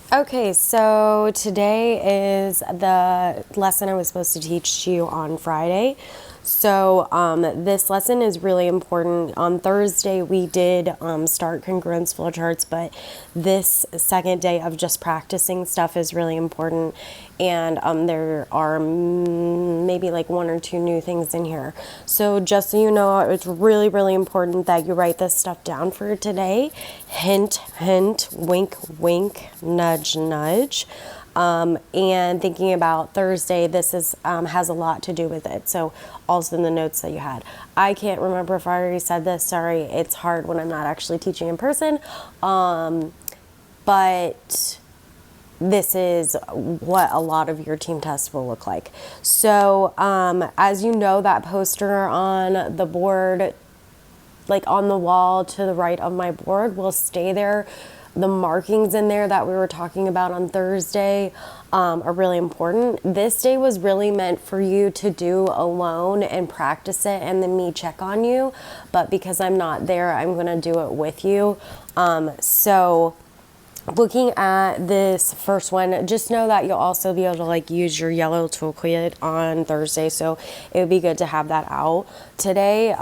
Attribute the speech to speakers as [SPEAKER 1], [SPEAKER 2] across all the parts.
[SPEAKER 1] Okay, so today is the lesson I was supposed to teach to you on Friday. So this lesson is really important. On Thursday, we did start congruence flowcharts, but this second day of just practicing stuff is really important. And there are maybe like one or two new things in here. So just so you know, it's really, really important that you write this stuff down for today. Hint, hint, wink, wink, nudge, nudge. And thinking about Thursday, this is has a lot to do with it. So also in the notes that you had. I can't remember if I already said this. Sorry, it's hard when I'm not actually teaching in person. But this is what a lot of your team tests will look like. So as you know, that poster on the board, like on the wall to the right of my board, will stay there. The markings in there that we were talking about on Thursday are really important. This day was really meant for you to do alone and practice it and then me check on you. But because I'm not there, I'm going to do it with you. So looking at this first one, just know that you'll also be able to like use your yellow toolkit on Thursday, so it would be good to have that out today.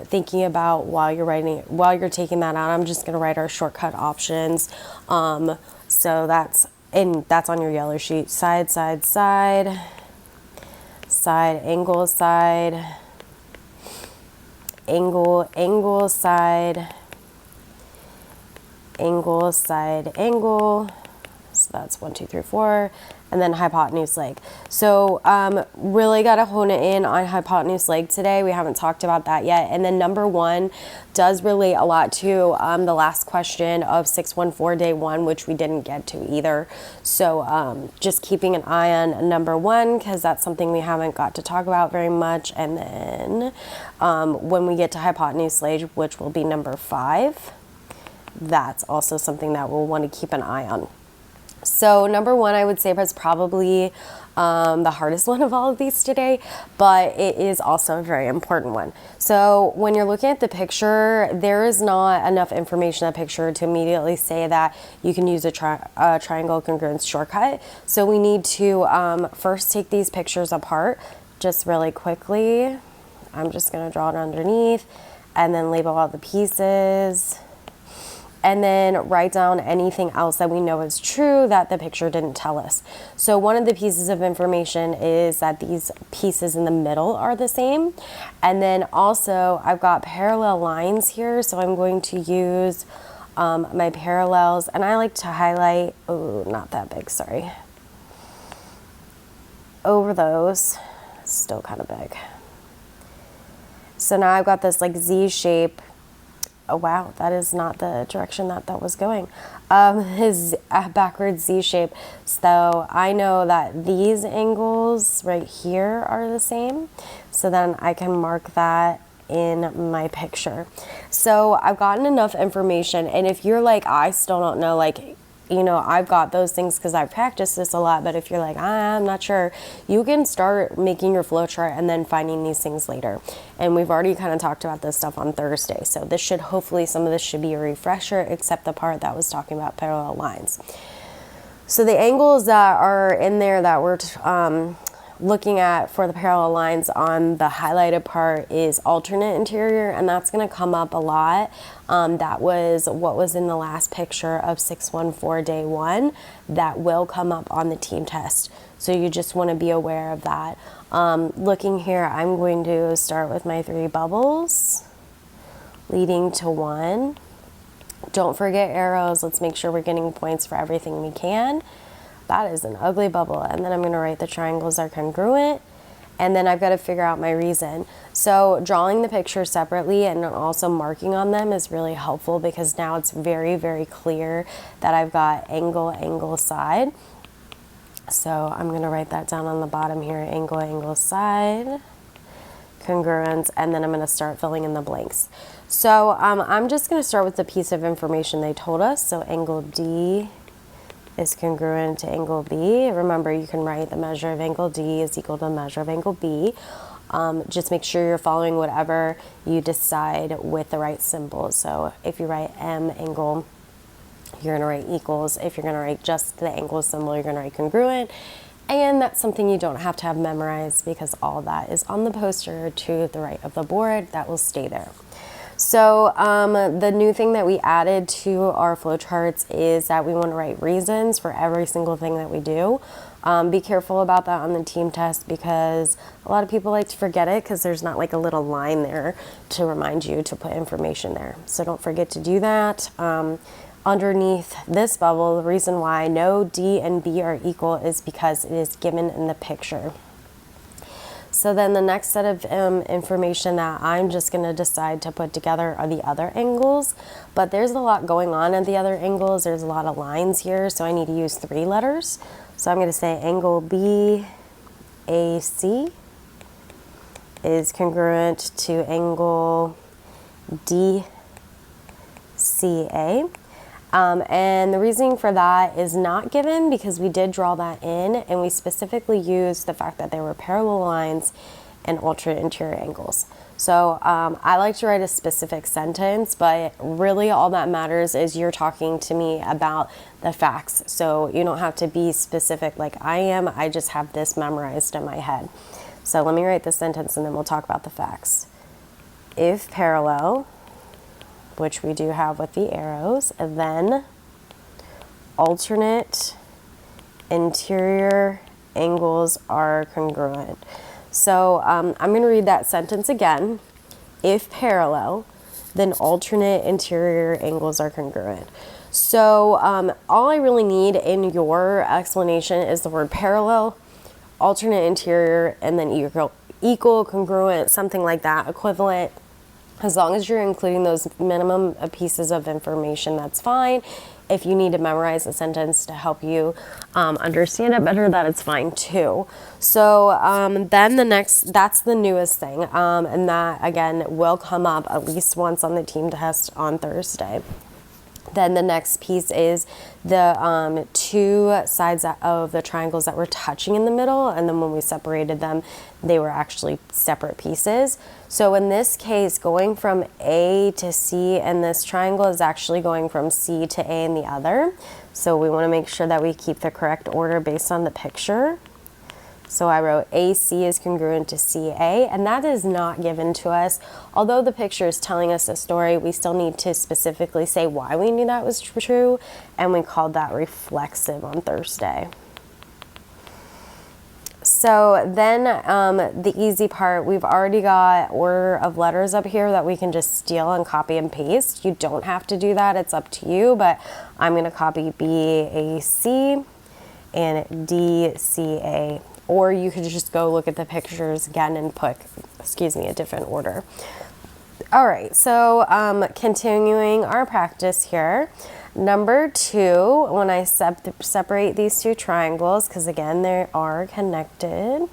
[SPEAKER 1] Thinking about while you're taking that out, I'm just going to write our shortcut options. So that's on your yellow sheet. Side, side, side, side, angle, side, angle, angle, side, angle, side, angle. So that's 1, 2, 3, 4, and then hypotenuse leg. So really got to hone it in on hypotenuse leg today. We haven't talked about that yet. And then number 1 does relate a lot to the last question of 614 day 1, which we didn't get to either. So just keeping an eye on number 1, because that's something we haven't got to talk about very much. And then when we get to hypotenuse leg, which will be number 5, that's also something that we'll want to keep an eye on. So number 1, I would say, was probably the hardest one of all of these today, but it is also a very important one. So when you're looking at the picture, there is not enough information in the picture to immediately say that you can use a triangle congruence shortcut. So we need to first take these pictures apart just really quickly. I'm just going to draw it underneath and then label all the pieces. And then write down anything else that we know is true that the picture didn't tell us. So one of the pieces of information is that these pieces in the middle are the same. And then also I've got parallel lines here, so I'm going to use my parallels, and I like to highlight, oh, not that big, sorry, over those. Still kind of big. So now I've got this like Z shape. Oh wow, that is not the direction that was going. His backwards Z shape. So I know that these angles right here are the same. So then I can mark that in my picture. So I've gotten enough information, and if you're like, I still don't know, like, you know, I've got those things because I've practiced this a lot, but if you're like, I'm not sure, you can start making your flowchart and then finding these things later. And we've already kind of talked about this stuff on Thursday. So this should, hopefully some of this should be a refresher, except the part that was talking about parallel lines. So the angles that are in there that we're looking at for the parallel lines on the highlighted part is alternate interior, and that's going to come up a lot. That was what was in the last picture of 614 day 1. That will come up on the team test, so you just want to be aware of that. Looking here, I'm going to start with my 3 bubbles leading to 1. Don't forget arrows. Let's make sure we're getting points for everything we can. That is an ugly bubble. And then I'm going to write the triangles are congruent. And then I've got to figure out my reason. So drawing the pictures separately and also marking on them is really helpful, because now it's very, very clear that I've got angle, angle, side. So I'm going to write that down on the bottom here, angle, angle, side, congruence, and then I'm going to start filling in the blanks. So I'm just going to start with the piece of information they told us. So angle D is congruent to angle B. Remember, you can write the measure of angle D is equal to the measure of angle B. Just make sure you're following whatever you decide with the right symbol. So if you write M angle you're going to write equals. If you're going to write just the angle symbol, you're going to write congruent. And that's something you don't have to have memorized because all that is on the poster to the right of the board. That will stay there. So the new thing that we added to our flowcharts is that we want to write reasons for every single thing that we do. Be careful about that on the team test because a lot of people like to forget it because there's not like a little line there to remind you to put information there. So don't forget to do that. Underneath this bubble, the reason why no D and B are equal is because it is given in the picture. So then the next set of information that I'm just going to decide to put together are the other angles. But there's a lot going on at the other angles. There's a lot of lines here, so I need to use 3 letters. So I'm going to say angle BAC is congruent to angle DCA. And the reasoning for that is not given because we did draw that in and we specifically used the fact that there were parallel lines and alternate interior angles. So I like to write a specific sentence, but really all that matters is you're talking to me about the facts. So you don't have to be specific like I am. I just have this memorized in my head. So let me write the sentence and then we'll talk about the facts. If parallel, which we do have with the arrows, and then alternate interior angles are congruent. So I'm going to read that sentence again. If parallel, then alternate interior angles are congruent. So all I really need in your explanation is the word parallel, alternate interior, and then equal, congruent, something like that, equivalent. As long as you're including those minimum pieces of information, that's fine. If you need to memorize a sentence to help you understand it better, that is fine too. So then that's the newest thing. And that, again, will come up at least once on the team test on Thursday. Then the next piece is the 2 sides of the triangles that were touching in the middle, and then when we separated them, they were actually separate pieces. So in this case, going from A to C in this triangle is actually going from C to A in the other. So we want to make sure that we keep the correct order based on the picture. So I wrote AC is congruent to CA, and that is not given to us. Although the picture is telling us a story, we still need to specifically say why we knew that was true, and we called that reflexive on Thursday. So then the easy part, we've already got order of letters up here that we can just steal and copy and paste. You don't have to do that, it's up to you, but I'm going to copy BAC and DCA. Or you could just go look at the pictures again and put, a different order. All right, so continuing our practice here. Number 2, when I separate these 2 triangles, because again, they are connected.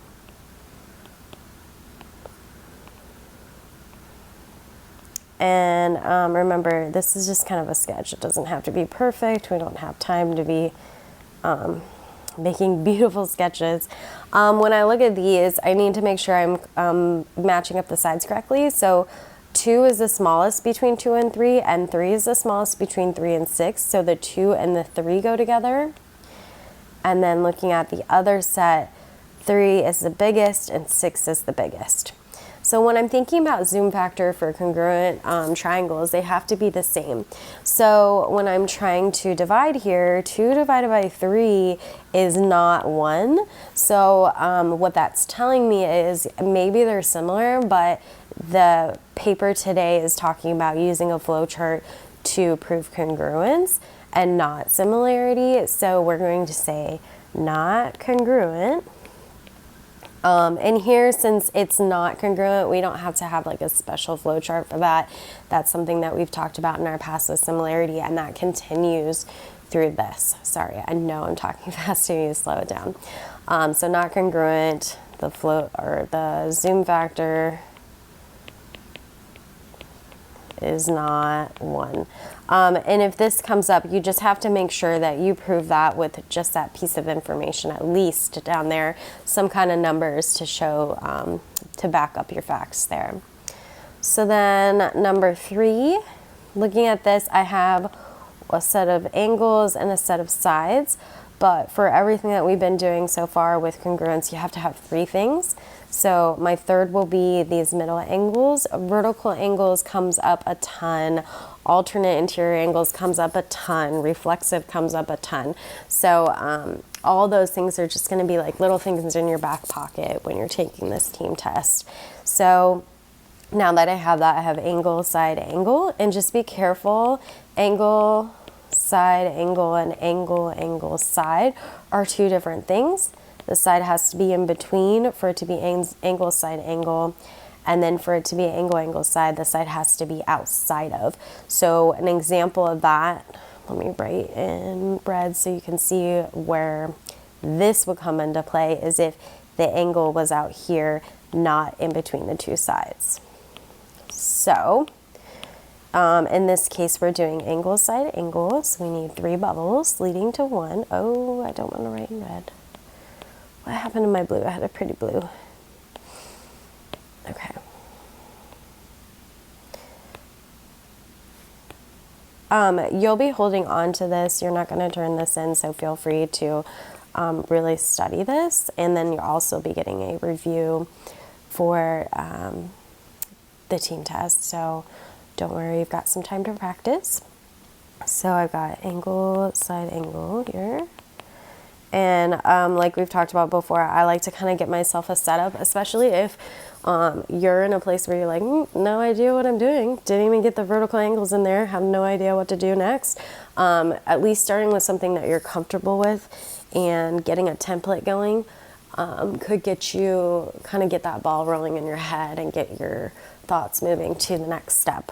[SPEAKER 1] And remember, this is just kind of a sketch. It doesn't have to be perfect. We don't have time to be making beautiful sketches. When I look at these, I need to make sure I'm matching up the sides correctly. So 2 is the smallest between 2 and 3, and 3 is the smallest between 3 and 6. So the 2 and the 3 go together. And then looking at the other set, 3 is the biggest and 6 is the biggest. So when I'm thinking about zoom factor for congruent triangles, they have to be the same. So when I'm trying to divide here, 2 divided by 3 is not 1. So what that's telling me is maybe they're similar, but the paper today is talking about using a flowchart to prove congruence and not similarity. So we're going to say not congruent. And here, since it's not congruent, we don't have to have like a special flowchart for that. That's something that we've talked about in our past with similarity, and that continues through this. Sorry, I know I'm talking fast, I need to slow it down. So not congruent, the flow or the zoom factor is not 1. And if this comes up, you just have to make sure that you prove that with just that piece of information, at least down there, some kind of numbers to show, to back up your facts there. So then number 3, looking at this, I have a set of angles, and a set of sides. But for everything that we've been doing so far with congruence, you have to have 3 things. So my third will be these middle angles. Vertical angles comes up a ton. Alternate interior angles comes up a ton. Reflexive comes up a ton. So all those things are just going to be like little things in your back pocket when you're taking this team test. So now that I have that, I have angle, side, angle, and just be careful. Angle, side, angle, and angle, angle, side are 2 different things. The side has to be in between for it to be angle, side, angle. And then for it to be angle, angle, side, the side has to be outside of. So an example of that, let me write in red so you can see where this would come into play, is if the angle was out here, not in between the 2 sides. So in this case, we're doing angle, side, angle. So we need 3 bubbles leading to 1. Oh, I don't want to write in red. What happened to my blue? I had a pretty blue. Okay. You'll be holding on to this. You're not going to turn this in, so feel free to really study this. And then you'll also be getting a review for the team test. So don't worry, you've got some time to practice. So I've got angle, side, angle here. And like we've talked about before, I like to kind of get myself a setup, especially if you're in a place where you're like, no idea what I'm doing. Didn't even get the vertical angles in there. Have no idea what to do next. At least starting with something that you're comfortable with and getting a template going could get you, kind of get that ball rolling in your head and get your thoughts moving to the next step.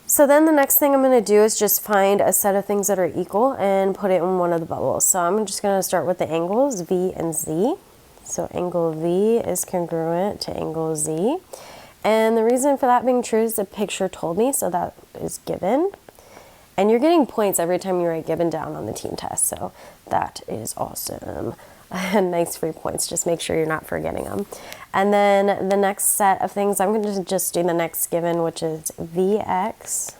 [SPEAKER 1] So then the next thing I'm going to do is just find a set of things that are equal and put it in one of the bubbles. So I'm just going to start with the angles V and Z. So angle V is congruent to angle Z. And the reason for that being true is the picture told me, so that is given. And you're getting points every time you write given down on the team test, so that is awesome. Nice free points, just make sure you're not forgetting them. And then the next set of things, I'm going to just do the next given, which is Vx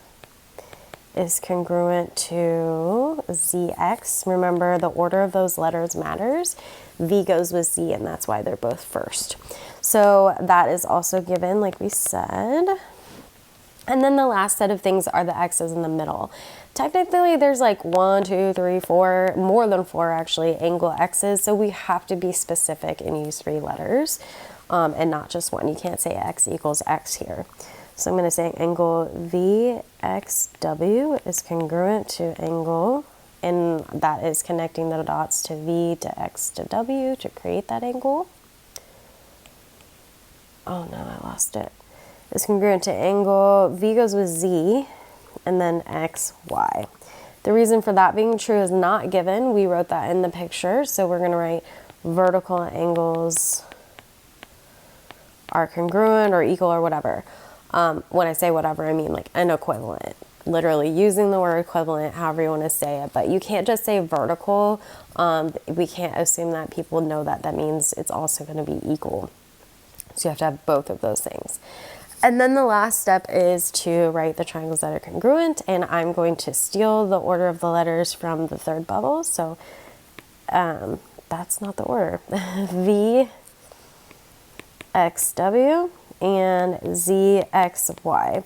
[SPEAKER 1] is congruent to Zx. Remember, the order of those letters matters. V goes with Z, and that's why they're both first. So that is also given, like we said. And then the last set of things are the X's in the middle. Technically, there's like 1, 2, 3, 4, more than 4 actually, angle X's. So we have to be specific and use 3 letters and not just 1. You can't say X equals X here. So I'm going to say angle VXW is congruent to angle, and that is connecting the dots to V to X to W to create that angle. Oh no, I lost it. Is congruent to angle, V goes with Z, and then X, Y. The reason for that being true is not given. We wrote that in the picture, so we're going to write vertical angles are congruent or equal or whatever. When I say whatever, I mean like an equivalent. Literally using the word equivalent, however you want to say it. But you can't just say vertical. We can't assume that people know that. That means it's also going to be equal. So you have to have both of those things. And then the last step is to write the triangles that are congruent, and I'm going to steal the order of the letters from the third bubble. So that's not the order. VXW and ZXY.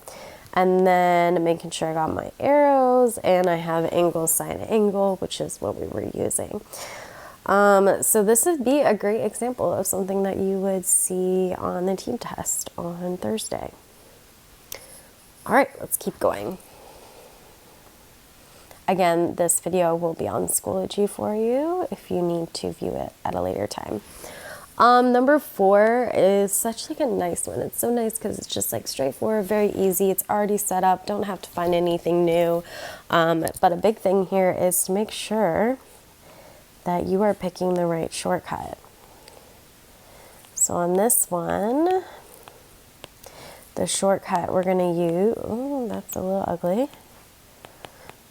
[SPEAKER 1] And then making sure I got my arrows, and I have angle, sine, angle, which is what we were using. So this would be a great example of something that you would see on the team test on Thursday. All right, let's keep going. Again, this video will be on Schoology for you if you need to view it at a later time. Number 4 is such like a nice one. It's so nice because it's just like straightforward, very easy. It's already set up. Don't have to find anything new. But a big thing here is to make sure that you are picking the right shortcut. So on this one, the shortcut we're going to use, oh, that's a little ugly.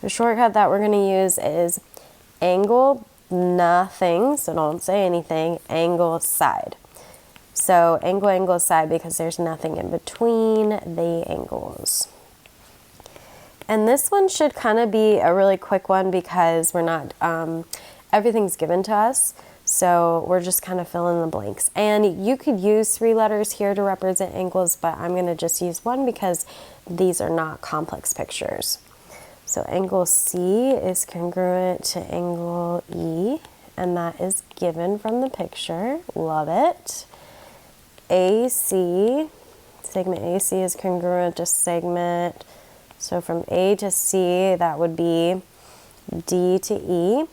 [SPEAKER 1] The shortcut that we're going to use is angle, nothing, so don't say anything, angle, side. So angle, angle, side, because there's nothing in between the angles. And this one should kind of be a really quick one because we're not, everything's given to us. So we're just kind of filling the blanks. And you could use 3 letters here to represent angles, but I'm going to just use 1 because these are not complex pictures. So angle C is congruent to angle E, and that is given from the picture. Love it. AC, segment AC is congruent to segment, so from A to C, that would be D to E.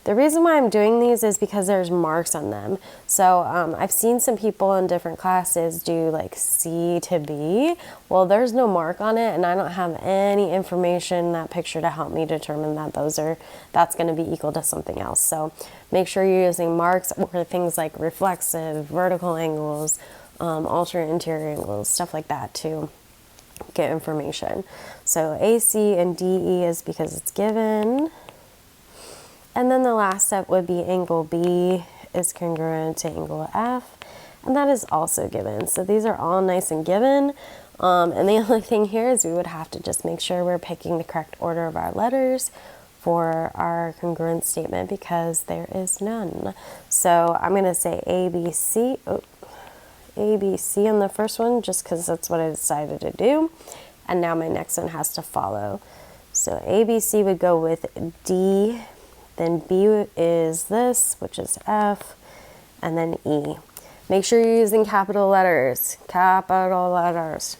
[SPEAKER 1] The reason why I'm doing these is because there's marks on them. So I've seen some people in different classes do like C to B. Well, there's no mark on it, and I don't have any information in that picture to help me determine that that's going to be equal to something else. So make sure you're using marks or things like reflexive, vertical angles, alternate interior angles, stuff like that to get information. So AC and DE is because it's given. And then the last step would be angle B is congruent to angle F, and that is also given. So these are all nice and given. And the only thing here is we would have to just make sure we're picking the correct order of our letters for our congruence statement because there is none. So I'm going to say ABC, ABC on the first one just because that's what I decided to do. And now my next one has to follow. So ABC would go with D. Then B is this, which is F, and then E. Make sure you're using capital letters. Capital letters.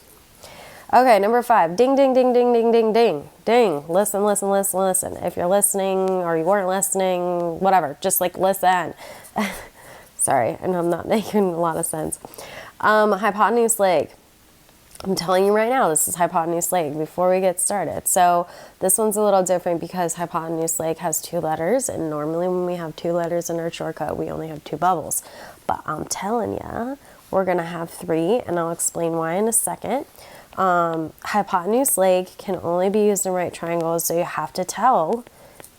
[SPEAKER 1] Okay, number 5. Ding, ding, ding, ding, ding, ding, ding. Ding. Listen, listen, listen, listen. If you're listening or you weren't listening, whatever, just like listen. Sorry, I know I'm not making a lot of sense. Hypotenuse leg. I'm telling you right now, this is hypotenuse leg before we get started. So this one's a little different because hypotenuse leg has 2 letters, and normally when we have 2 letters in our shortcut, we only have 2 bubbles. But I'm telling you, we're gonna have 3, and I'll explain why in a second. Hypotenuse leg can only be used in right triangles, so you have to tell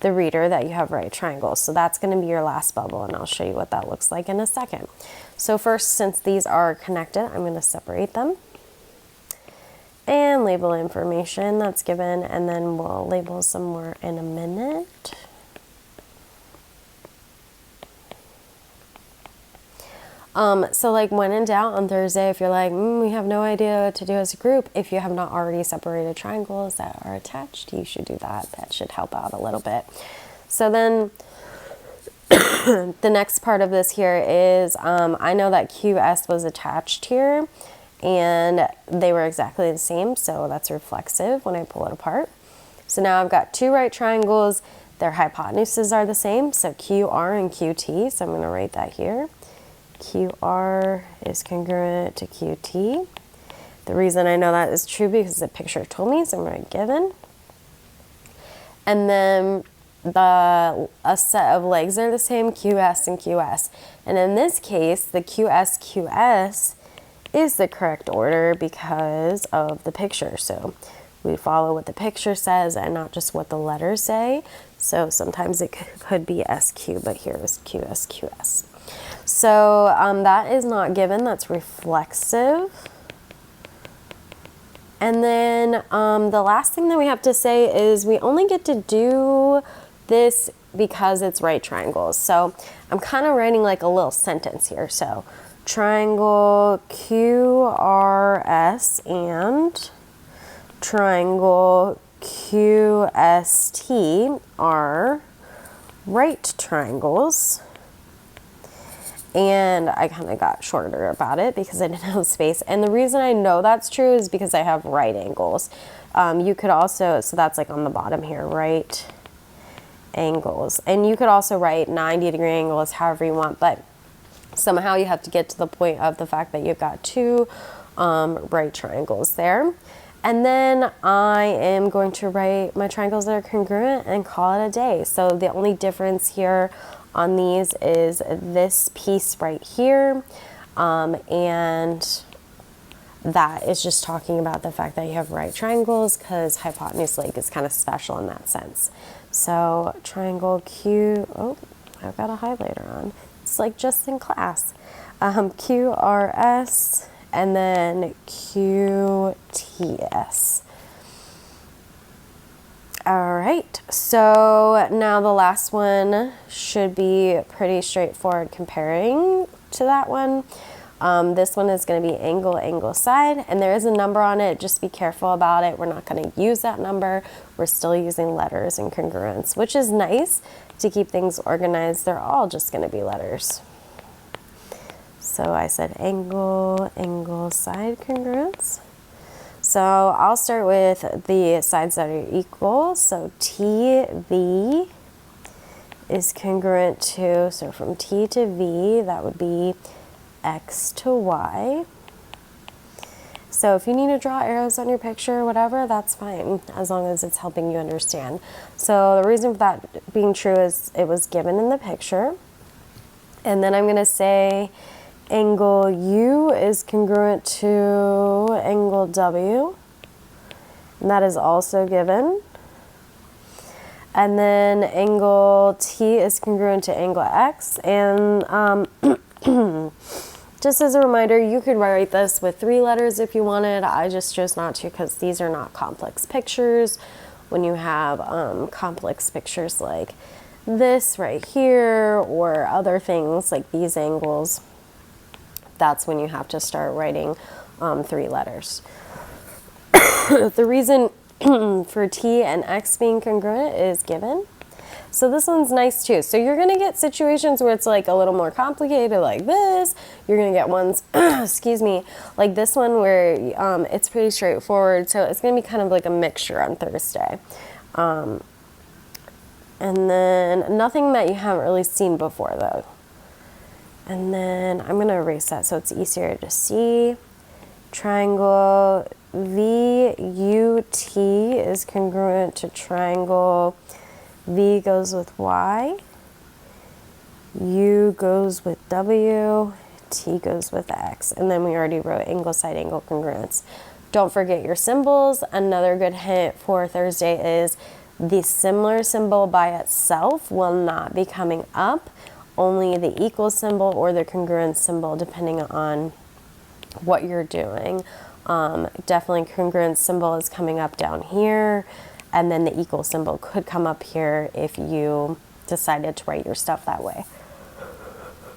[SPEAKER 1] the reader that you have right triangles. So that's gonna be your last bubble, and I'll show you what that looks like in a second. So first, since these are connected, I'm gonna separate them and label information that's given, and then we'll label some more in a minute. So like when in doubt on Thursday, if you're like, we have no idea what to do as a group, if you have not already separated triangles that are attached, you should do that. That should help out a little bit. So then the next part of this here is, I know that QS was attached here, and they were exactly the same, so that's reflexive when I pull it apart. So now I've got 2 right triangles. Their hypotenuses are the same, so QR and QT, so I'm going to write that here. QR is congruent to QT. The reason I know that is true because the picture told me, so I'm going to given. And then a set of legs are the same, QS and QS. And in this case, the QS is the correct order because of the picture. So we follow what the picture says and not just what the letters say. So sometimes it could be SQ, but here is QS. So that is not given, that's reflexive. And then the last thing that we have to say is we only get to do this because it's right triangles. So I'm kind of writing like a little sentence here. So triangle QRS and triangle QST are right triangles. And I kind of got shorter about it because I didn't have space. And the reason I know that's true is because I have right angles. You could also, so that's like on the bottom here, right angles. And you could also write 90-degree angles however you want, but somehow you have to get to the point of the fact that you've got 2 right triangles there. And then I am going to write my triangles that are congruent and call it a day. So the only difference here on these is this piece right here, and that is just talking about the fact that you have right triangles because hypotenuse leg is kind of special in that sense. So triangle Q, oh, I've got a highlighter on. It's like just in class. QRS and then QTS. All right, so now the last one should be pretty straightforward comparing to that one. This one is going to be angle, angle, side, and there is a number on it. Just be careful about it. We're not going to use that number. We're still using letters in congruence, which is nice to keep things organized. They're all just going to be letters. So I said angle, angle, side congruence. So I'll start with the sides that are equal. So TV is congruent to, so from T to V, that would be X to Y. So if you need to draw arrows on your picture or whatever, that's fine, as long as it's helping you understand. So the reason for that being true is it was given in the picture. And then I'm going to say angle U is congruent to angle W, and that is also given. And then angle T is congruent to angle X, and just as a reminder, you could write this with 3 letters if you wanted. I just chose not to because these are not complex pictures. When you have complex pictures like this right here or other things like these angles, that's when you have to start writing 3 letters. The reason for T and X being congruent is given. So this one's nice too. So you're going to get situations where it's like a little more complicated like this. You're going to get ones, excuse me, like this one where it's pretty straightforward. So it's going to be kind of like a mixture on Thursday. And then nothing that you haven't really seen before though. And then I'm going to erase that so it's easier to see. Triangle VUT is congruent to triangle V goes with Y, U goes with W, T goes with X. And then we already wrote angle, side, angle, congruence. Don't forget your symbols. Another good hint for Thursday is the similar symbol by itself will not be coming up. Only the equal symbol or the congruence symbol, depending on what you're doing. Definitely congruence symbol is coming up down here, and then the equal symbol could come up here if you decided to write your stuff that way.